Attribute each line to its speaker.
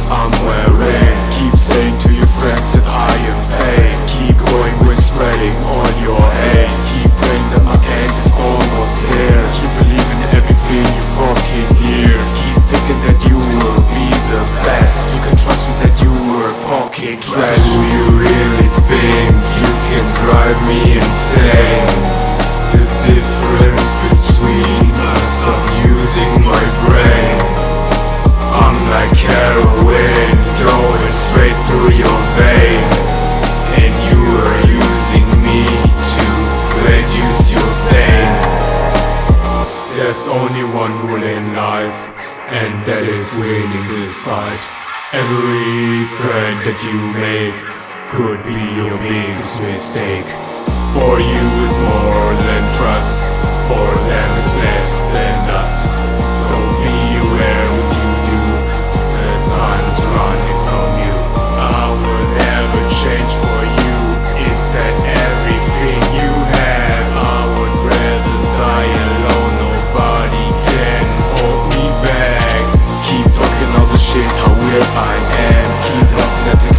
Speaker 1: clothes I'm wearing. Keep saying to your friends that I am fake. Keep going with spreading all your hate. Keep praying that my end is almost here. Keep believing everything you fucking hear. Keep thinking that you will be the best. You can trust me that you were fucking trash. Do you really think you can drive me insane? The difference between us, I'm using my brain. I'm like heroin, going straight through your vein. And you are using me to reduce your pain. There's only one rule in life, and that is winning this fight. Every friend that you make could be your biggest mistake. For you it's more than trust, for them it's less than dust. So be aware what you do, the time is running from you. I will never change for you, it's that everything you have. I would rather die alone, nobody can hold me back. Keep talking all the shit, how weird I am. Keep laughing at the